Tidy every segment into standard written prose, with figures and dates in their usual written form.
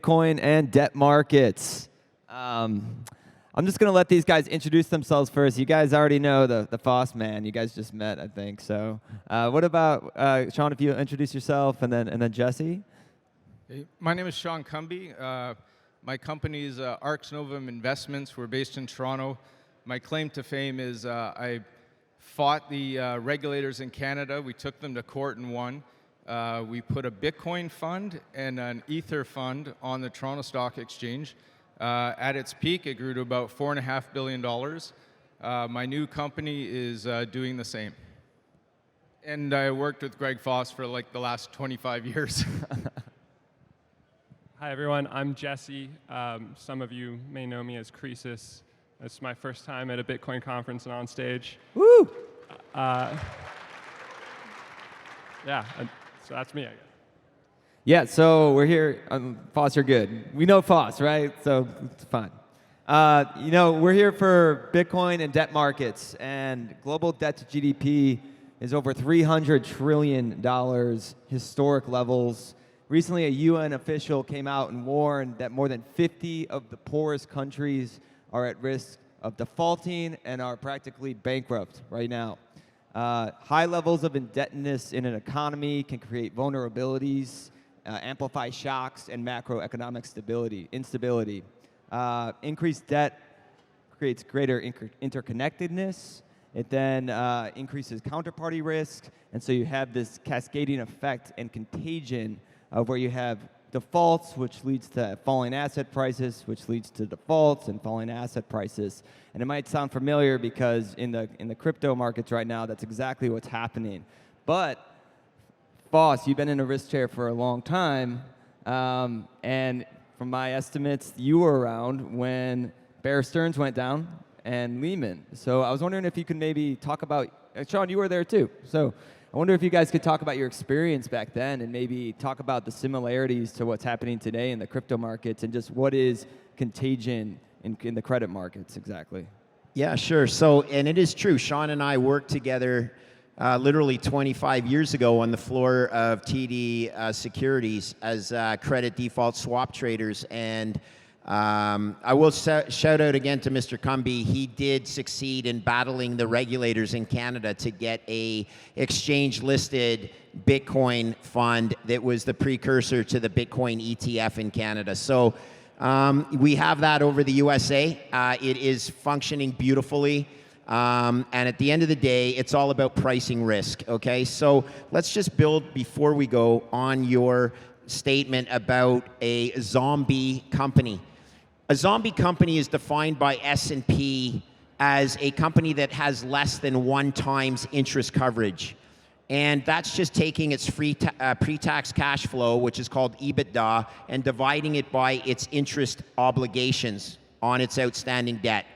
Bitcoin and debt markets. I'm just going to let these guys introduce themselves first. You guys already know the Foss man. You guys just met, I think. So what about, Shaun, if you introduce yourself, and then Jesse? Hey, my name is Shaun Cumby. My company is Arx Novum Investments. We're based in Toronto. My claim to fame is I fought the regulators in Canada. We took them to court and won. We put a Bitcoin fund and an Ether fund on the Toronto Stock Exchange. At its peak, it grew to about $4.5 billion. My new company is doing the same. And I worked with Greg Foss for like the last 25 years. Hi, everyone. I'm Jesse. Some of you may know me as Croesus. This is my first time at a Bitcoin conference and on stage. Woo! Yeah, so that's me, I guess. Yeah, so we're here. Foss, you're good. We know Foss, right? So it's fine. We're here for Bitcoin and debt markets, and global debt to GDP is over $300 trillion, historic levels. Recently, a UN official came out and warned that more than 50 of the poorest countries are at risk of defaulting and are practically bankrupt right now. High levels of indebtedness in an economy can create vulnerabilities, amplify shocks, and macroeconomic instability. Increased debt creates greater interconnectedness. It then increases counterparty risk, and so you have this cascading effect and contagion of where you have defaults, which leads to falling asset prices, which leads to defaults and falling asset prices. And it might sound familiar because in the crypto markets right now, that's exactly what's happening. But Foss, you've been in a risk chair for a long time, and from my estimates, you were around when Bear Stearns went down and Lehman. So I was wondering if you could maybe talk about, Shaun, you were there too. So I wonder if you guys could talk about your experience back then and maybe talk about the similarities to what's happening today in the crypto markets and just what is contagion in the credit markets exactly. Yeah, sure. So, and it is true, Shaun and I worked together literally 25 years ago on the floor of TD Securities as credit default swap traders. And I will shout out again to Mr. Cumby. He did succeed in battling the regulators in Canada to get a exchange-listed Bitcoin fund that was the precursor to the Bitcoin ETF in Canada. So we have that over the USA. It is functioning beautifully. And at the end of the day, it's all about pricing risk, okay? So let's just build, before we go, on your statement about a zombie company. A zombie company is defined by S&P as a company that has less than 1 times interest coverage. And that's just taking its pre-tax cash flow, which is called EBITDA, and dividing it by its interest obligations on its outstanding debt.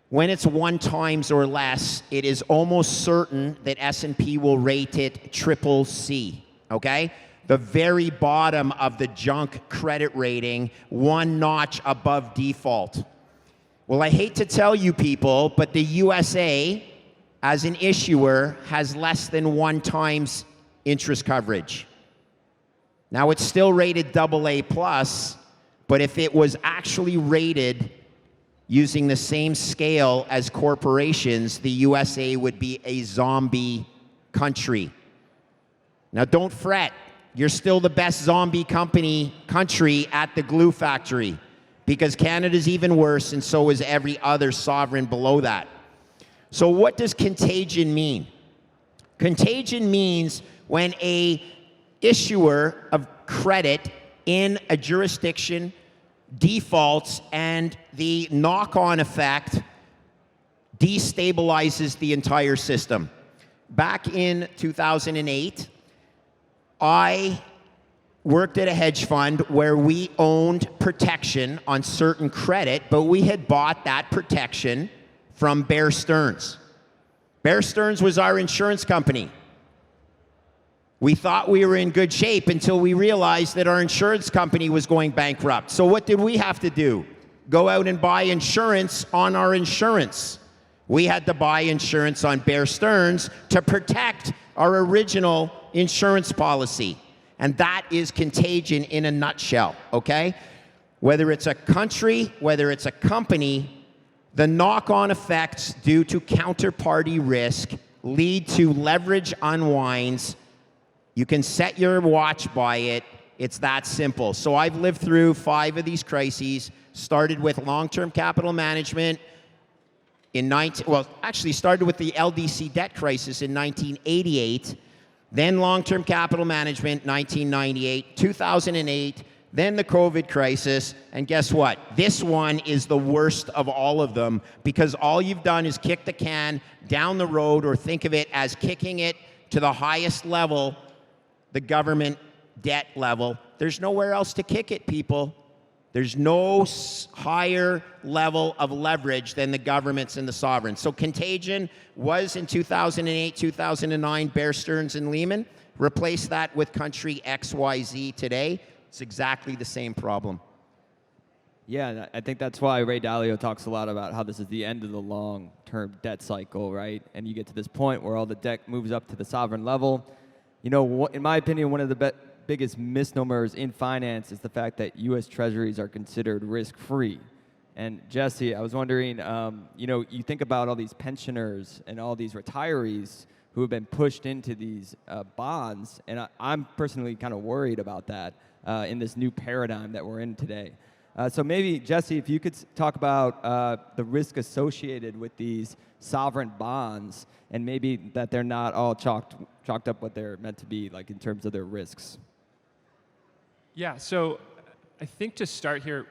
When it's 1 times or less, it is almost certain that S&P will rate it CCC, okay? The very bottom of the junk credit rating, 1 notch above default. Well, I hate to tell you people, but the USA, as an issuer, has less than 1 times interest coverage. Now, it's still rated AA+, but if it was actually rated using the same scale as corporations, the USA would be a zombie country. Now, don't fret. You're still the best zombie country at the glue factory, because Canada's even worse, and so is every other sovereign below that. So what does contagion mean? Contagion means when a issuer of credit in a jurisdiction defaults and the knock-on effect destabilizes the entire system. Back in 2008, I worked at a hedge fund where we owned protection on certain credit, but we had bought that protection from Bear Stearns. Bear Stearns was our insurance company. We thought we were in good shape until we realized that our insurance company was going bankrupt. So what did we have to do? Go out and buy insurance on our insurance. We had to buy insurance on Bear Stearns to protect our original insurance policy. And that is contagion in a nutshell, okay? whether it's a country, whether it's a company, the knock-on effects due to counterparty risk lead to leverage unwinds. You can set your watch by it. It's that simple. So I've lived through 5 of these crises, started with long-term capital management started with the LDC debt crisis in 1988, then long-term capital management, 1998, 2008, then the COVID crisis, and guess what? This one is the worst of all of them because all you've done is kick the can down the road, or think of it as kicking it to the highest level, the government debt level. There's nowhere else to kick it, people. There's no higher level of leverage than the governments and the sovereigns. So contagion was in 2008, 2009, Bear Stearns and Lehman. Replace that with country XYZ today. It's exactly the same problem. Yeah, I think that's why Ray Dalio talks a lot about how this is the end of the long-term debt cycle, right? And you get to this point where all the debt moves up to the sovereign level. You know, in my opinion, one of the biggest misnomers in finance is the fact that U.S. Treasuries are considered risk-free. And Jesse, I was wondering, you know, you think about all these pensioners and all these retirees who have been pushed into these bonds, and I'm personally kind of worried about that in this new paradigm that we're in today. So maybe, Jesse, if you could talk about the risk associated with these sovereign bonds, and maybe that they're not all chalked up what they're meant to be, like in terms of their risks. Yeah, so I think to start here,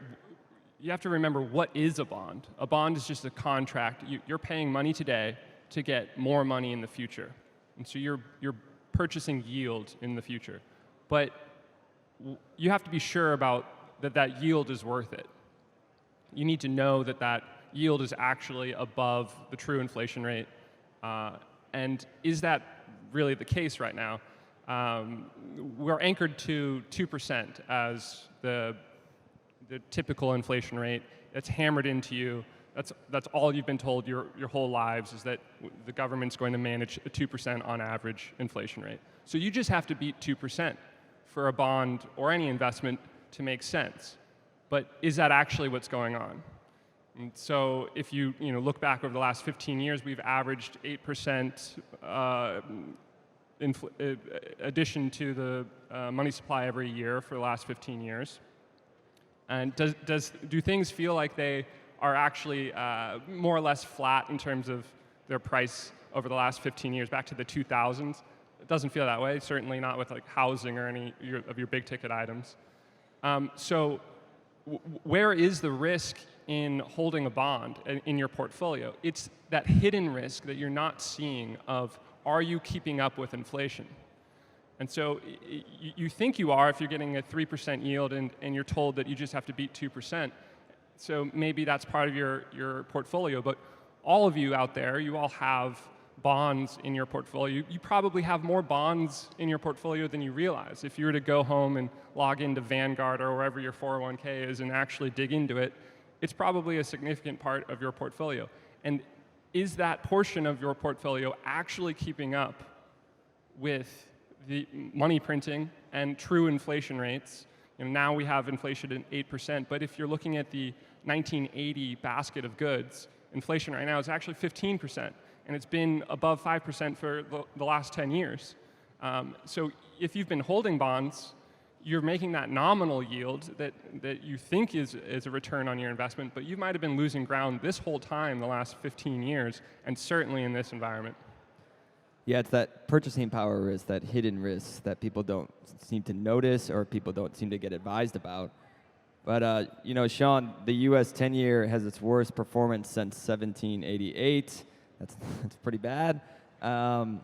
you have to remember, what is a bond? A bond is just a contract. You're paying money today to get more money in the future. And so you're purchasing yield in the future. But you have to be sure about that yield is worth it. You need to know that yield is actually above the true inflation rate. And is that really the case right now? We're anchored to 2% as the typical inflation rate. It's hammered into you. That's all you've been told your whole lives, is that the government's going to manage a 2% on average inflation rate. So you just have to beat 2% for a bond or any investment to make sense. But is that actually what's going on? And so if you look back over the last 15 years, we've averaged 8% addition to the money supply every year for the last 15 years. And do things feel like they are actually more or less flat in terms of their price over the last 15 years, back to the 2000s? It doesn't feel that way, certainly not with like housing or any of your big ticket items. So where is the risk in holding a bond in your portfolio? It's that hidden risk that you're not seeing of, are you keeping up with inflation? And so you think you are if you're getting a 3% yield and you're told that you just have to beat 2%. So maybe that's part of your portfolio. But all of you out there, you all have bonds in your portfolio. You probably have more bonds in your portfolio than you realize. If you were to go home and log into Vanguard or wherever your 401k is and actually dig into it, it's probably a significant part of your portfolio. And is that portion of your portfolio actually keeping up with the money printing and true inflation rates? Now we have inflation at 8%, but if you're looking at the 1980 basket of goods, inflation right now is actually 15%, and it's been above 5% for the last 10 years. So if you've been holding bonds, you're making that nominal yield that you think is a return on your investment, but you might have been losing ground this whole time, the last 15 years, and certainly in this environment. Yeah, it's that purchasing power risk, that hidden risk that people don't seem to notice or people don't seem to get advised about. But, Shaun, the U.S. 10-year has its worst performance since 1788. That's pretty bad. And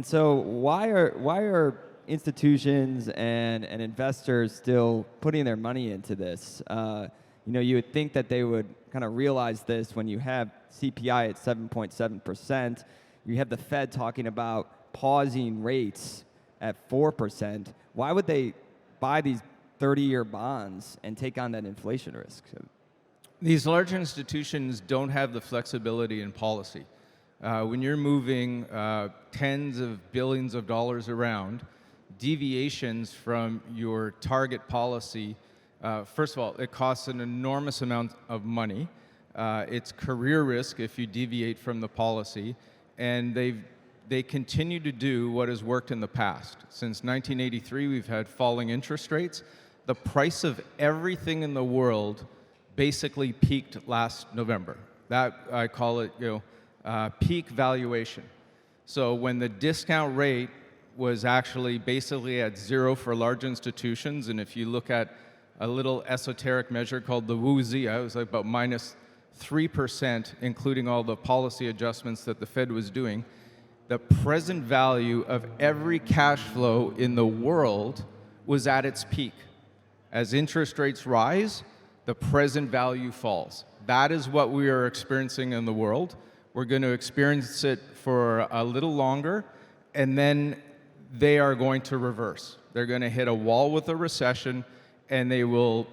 so why are institutions and investors still putting their money into this? You would think that they would kind of realize this when you have CPI at 7.7%. You have the Fed talking about pausing rates at 4%. Why would they buy these 30-year bonds and take on that inflation risk? These large institutions don't have the flexibility in policy. When you're moving tens of billions of dollars around, deviations from your target policy First of all, it costs an enormous amount of money. It's career risk if you deviate from the policy, and they continue to do what has worked in the past. Since 1983, we've had falling interest rates. The price of everything in the world basically peaked last November. That, I call it, peak valuation. So when the discount rate was actually basically at zero for large institutions, and if you look at a little esoteric measure called the WUZI, it was like about -3%, including all the policy adjustments that the Fed was doing. The present value of every cash flow in the world was at its peak. As interest rates rise, the present value falls. That is what we are experiencing in the world. We're going to experience it for a little longer, and then they are going to reverse. They're going to hit a wall with a recession, and they will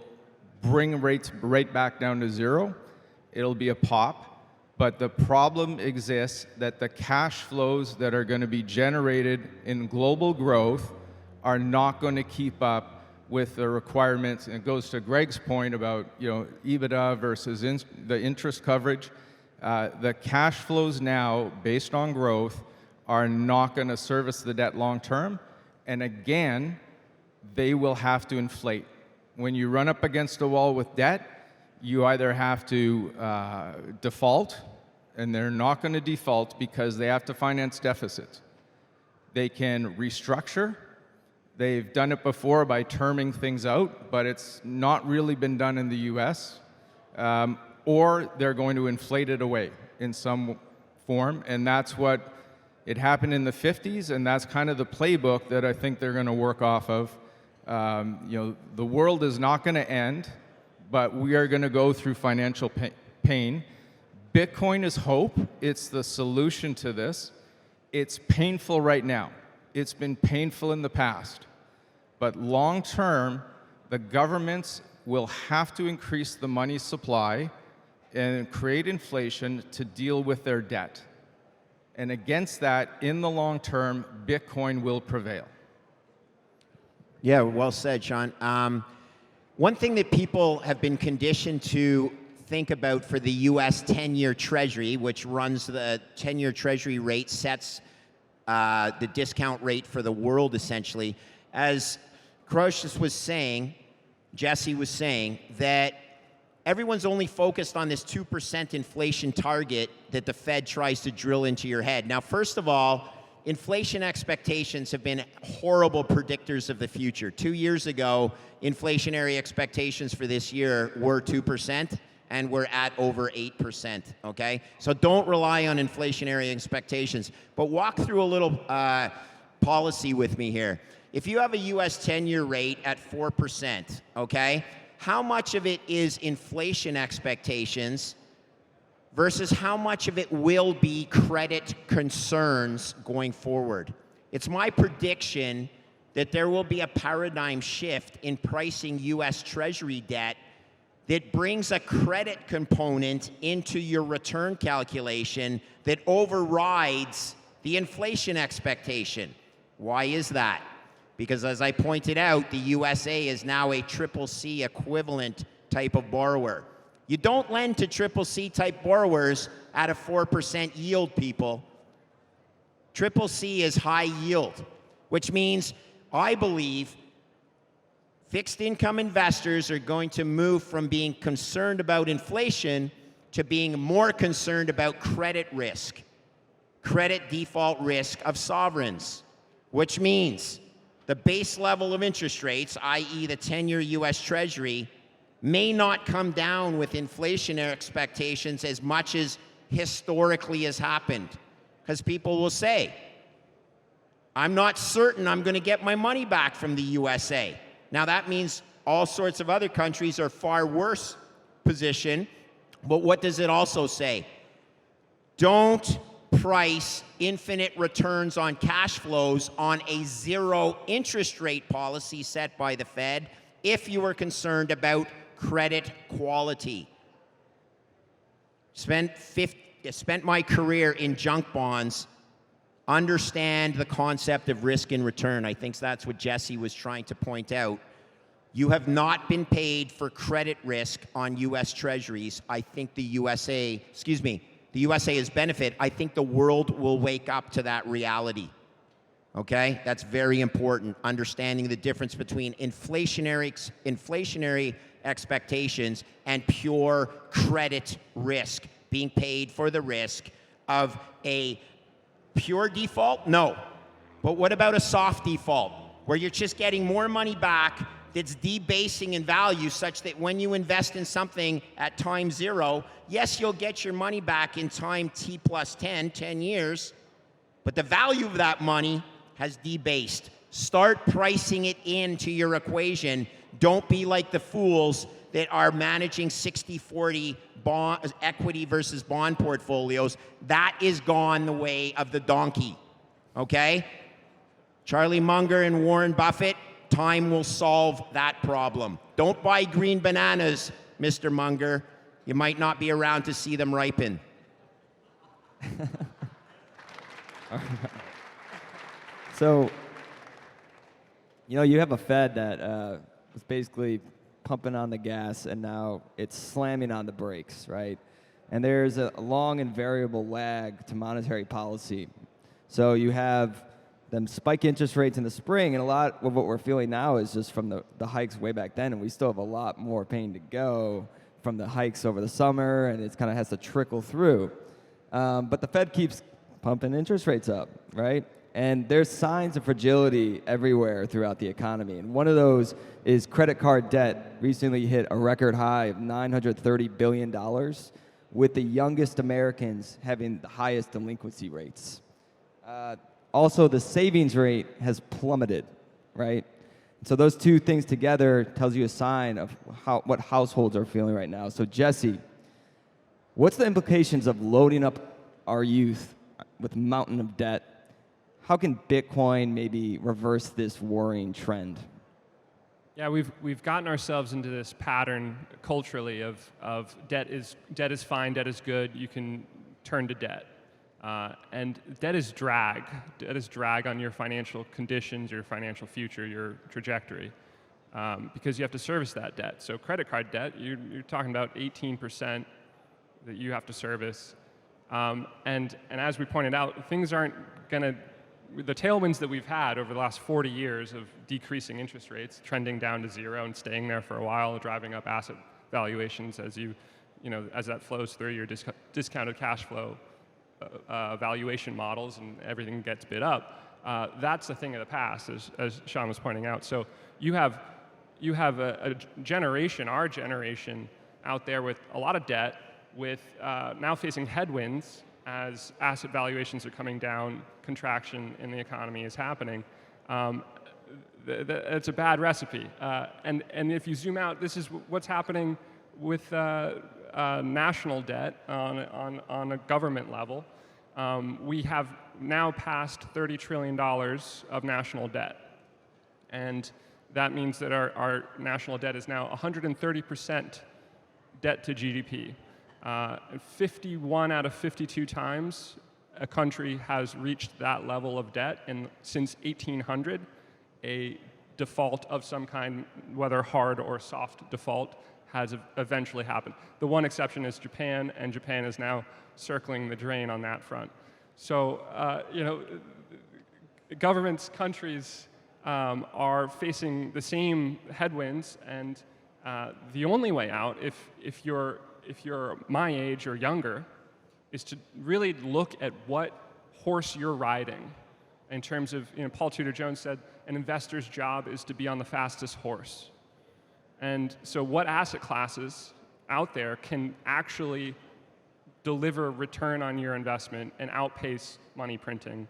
bring rates right back down to zero. It'll be a pop, but the problem exists that the cash flows that are going to be generated in global growth are not going to keep up with the requirements. And it goes to Greg's point about EBITDA versus the interest coverage. The cash flows now, based on growth, are not going to service the debt long term, and again, they will have to inflate. When you run up against a wall with debt, you either have to default, and they're not going to default because they have to finance deficits. They can restructure. They've done it before by terming things out, but it's not really been done in the US. Or they're going to inflate it away in some form, and that's what it happened in the 50s, and that's kind of the playbook that I think they're going to work off of. The world is not going to end, but we are going to go through financial pain. Bitcoin is hope. It's the solution to this. It's painful right now. It's been painful in the past. But long term, the governments will have to increase the money supply and create inflation to deal with their debt. And against that, in the long term, Bitcoin will prevail. Yeah, well said, Shaun. One thing that people have been conditioned to think about for the U.S. 10-year Treasury, which runs the 10-year Treasury rate, sets the discount rate for the world, essentially. As Croesus was saying, Jesse was saying, that everyone's only focused on this 2% inflation target that the Fed tries to drill into your head. Now, first of all, inflation expectations have been horrible predictors of the future. 2 years ago, inflationary expectations for this year were 2%, and we're at over 8%, okay? So don't rely on inflationary expectations. But walk through a little policy with me here. If you have a US 10-year rate at 4%, okay, how much of it is inflation expectations versus how much of it will be credit concerns going forward? It's my prediction that there will be a paradigm shift in pricing US Treasury debt that brings a credit component into your return calculation that overrides the inflation expectation. Why is that? Because as I pointed out, the USA is now a CCC equivalent type of borrower. You don't lend to CCC type borrowers at a 4% yield, people. CCC is high yield, which means I believe fixed income investors are going to move from being concerned about inflation to being more concerned about credit risk, credit default risk of sovereigns, which means the base level of interest rates, i.e. the 10-year US Treasury, may not come down with inflationary expectations as much as historically has happened. Because people will say, I'm not certain I'm going to get my money back from the USA. Now that means all sorts of other countries are far worse positioned, but what does it also say? Don't price infinite returns on cash flows on a zero interest rate policy set by the Fed if you are concerned about credit quality. Spent my career in junk bonds, understand the concept of risk and return. I think that's what Jesse was trying to point out. You have not been paid for credit risk on U.S. Treasuries. I think the USA is benefit. I think the world will wake up to that reality. Okay? That's very important, understanding the difference between inflationary expectations and pure credit risk, being paid for the risk of a pure default? No. But what about a soft default, where you're just getting more money back that's debasing in value such that when you invest in something at time 0, yes, you'll get your money back in time t plus 10 years, but the value of that money has debased. Start pricing it into your equation. Don't be like the fools that are managing 60-40 equity versus bond portfolios. That is gone the way of the donkey, okay? Charlie Munger and Warren Buffett, time will solve that problem. Don't buy green bananas, Mr. Munger. You might not be around to see them ripen. So, you have a Fed that was basically pumping on the gas, and now it's slamming on the brakes, right? And there's a long and variable lag to monetary policy. So you have them spike interest rates in the spring, and a lot of what we're feeling now is just from the hikes way back then, and we still have a lot more pain to go from the hikes over the summer, and it kind of has to trickle through. But the Fed keeps pumping interest rates up, right? And there's signs of fragility everywhere throughout the economy. And one of those is credit card debt recently hit a record high of $930 billion, with the youngest Americans having the highest delinquency rates. Also, the savings rate has plummeted, right? So those two things together tells you a sign of what households are feeling right now. So Jesse, what's the implications of loading up our youth with a mountain of debt? How can Bitcoin maybe reverse this worrying trend? Yeah, we've gotten ourselves into this pattern culturally of debt is fine, debt is good, you can turn to debt. And debt is drag. Debt is drag on your financial conditions, your financial future, your trajectory, because you have to service that debt. So credit card debt, you're talking about 18% that you have to service. And as we pointed out, things aren't going to, the tailwinds that we've had over the last 40 years of decreasing interest rates, trending down to 0 and staying there for a while, driving up asset valuations as as that flows through your discounted cash flow valuation models and everything gets bid up. That's a thing of the past, as Shaun was pointing out. So you have a generation, our generation, out there with a lot of debt, with now facing headwinds as asset valuations are coming down, contraction in the economy is happening. It's a bad recipe. And if you zoom out, this is what's happening with national debt on a government level. We have now passed $30 trillion of national debt. And that means that our national debt is now 130% debt to GDP. 51 out of 52 times a country has reached that level of debt, and since 1800, a default of some kind, whether hard or soft default, has eventually happened. The one exception is Japan, and Japan is now circling the drain on that front. So, governments, countries are facing the same headwinds, and the only way out, if you're my age or younger, is to really look at what horse you're riding. In terms of, Paul Tudor Jones said, an investor's job is to be on the fastest horse. And so what asset classes out there can actually deliver return on your investment and outpace money printing?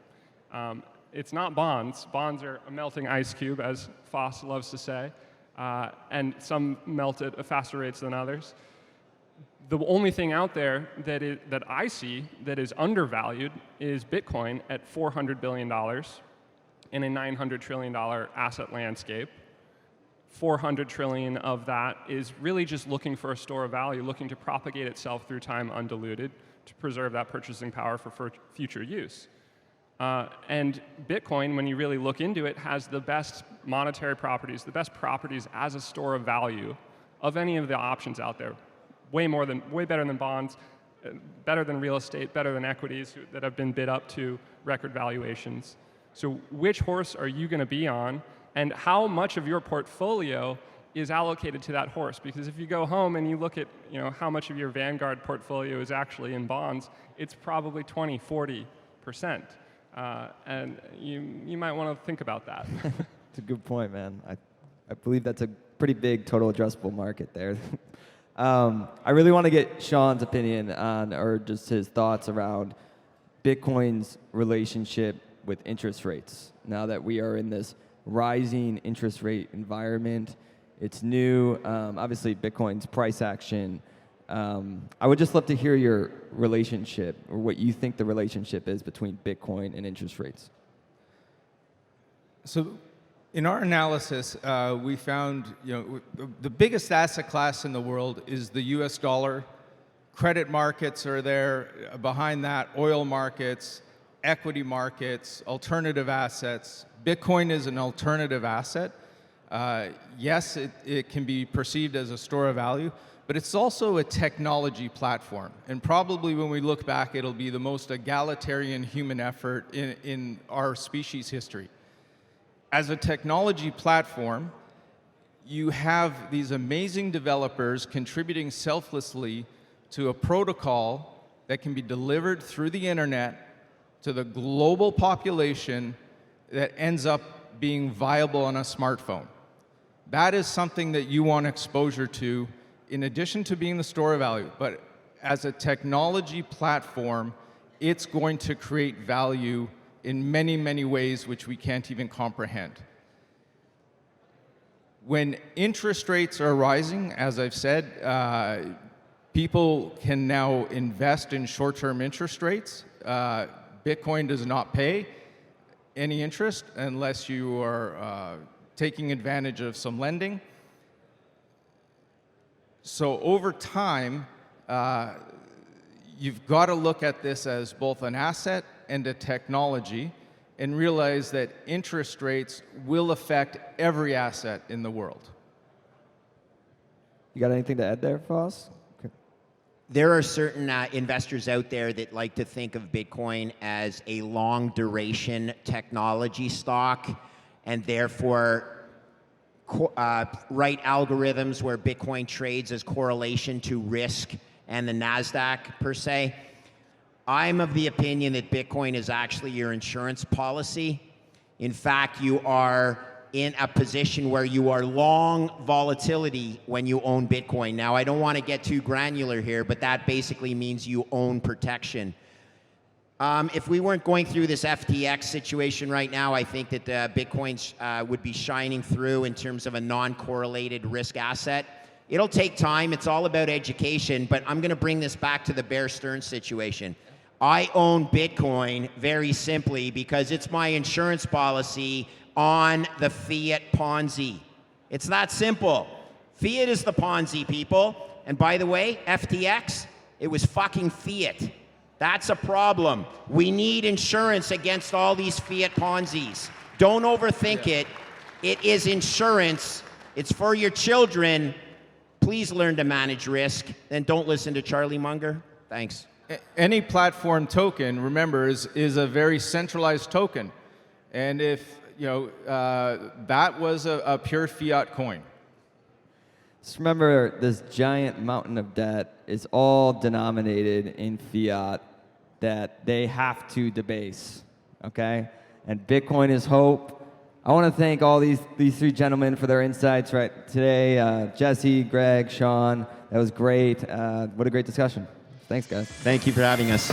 It's not bonds. Bonds are a melting ice cube, as Foss loves to say, and some melt at faster rates than others. The only thing out there that I see that is undervalued is Bitcoin at $400 billion in a $900 trillion asset landscape. 400 trillion of that is really just looking for a store of value, looking to propagate itself through time undiluted to preserve that purchasing power for future use. And Bitcoin, when you really look into it, has the best monetary properties, the best properties as a store of value of any of the options out there. Way better than bonds, better than real estate, better than equities that have been bid up to record valuations. So which horse are you going to be on, and how much of your portfolio is allocated to that horse? Because if you go home and you look at how much of your Vanguard portfolio is actually in bonds, it's probably 20, 40%. And you might want to think about that. It's a good point, man. I believe that's a pretty big total addressable market there. I really want to get Shaun's opinion on, or just his thoughts around Bitcoin's relationship with interest rates. Now that we are in this rising interest rate environment, it's new. Obviously, Bitcoin's price action. I would just love to hear your relationship, or what you think the relationship is between Bitcoin and interest rates. So, in our analysis, we found the biggest asset class in the world is the U.S. dollar. Credit markets are there. Behind that, oil markets, equity markets, alternative assets. Bitcoin is an alternative asset. Yes, it can be perceived as a store of value, but it's also a technology platform. And probably when we look back, it'll be the most egalitarian human effort in our species' history. As a technology platform, you have these amazing developers contributing selflessly to a protocol that can be delivered through the internet to the global population that ends up being viable on a smartphone. That is something that you want exposure to, in addition to being the store of value. But as a technology platform, it's going to create value in many, many ways which we can't even comprehend. When interest rates are rising, as I've said, people can now invest in short-term interest rates. Bitcoin does not pay any interest unless you are taking advantage of some lending. So over time, you've got to look at this as both an asset and a technology, and realize that interest rates will affect every asset in the world. You got anything to add there, Foss? Okay. There are certain investors out there that like to think of Bitcoin as a long duration technology stock, and therefore write algorithms where Bitcoin trades as correlation to risk and the NASDAQ per se. I'm of the opinion that Bitcoin is actually your insurance policy. In fact, you are in a position where you are long volatility when you own Bitcoin. Now, I don't want to get too granular here, but that basically means you own protection. If we weren't going through this FTX situation right now, I think that Bitcoin would be shining through in terms of a non-correlated risk asset. It'll take time. It's all about education, but I'm going to bring this back to the Bear Stearns situation. I own Bitcoin very simply because it's my insurance policy on the fiat Ponzi. It's that simple. Fiat is the Ponzi, people. And by the way, FTX, it was fucking fiat. That's a problem. We need insurance against all these fiat Ponzis. Don't overthink it. It is insurance. It's for your children. Please learn to manage risk, and don't listen to Charlie Munger. Thanks. Any platform token, remember, is a very centralized token. And if, that was a pure fiat coin. Just remember, this giant mountain of debt is all denominated in fiat that they have to debase, okay? And Bitcoin is hope. I want to thank all these three gentlemen for their insights right today. Jesse, Greg, Shaun, that was great. What a great discussion. Thanks, guys. Thank you for having us.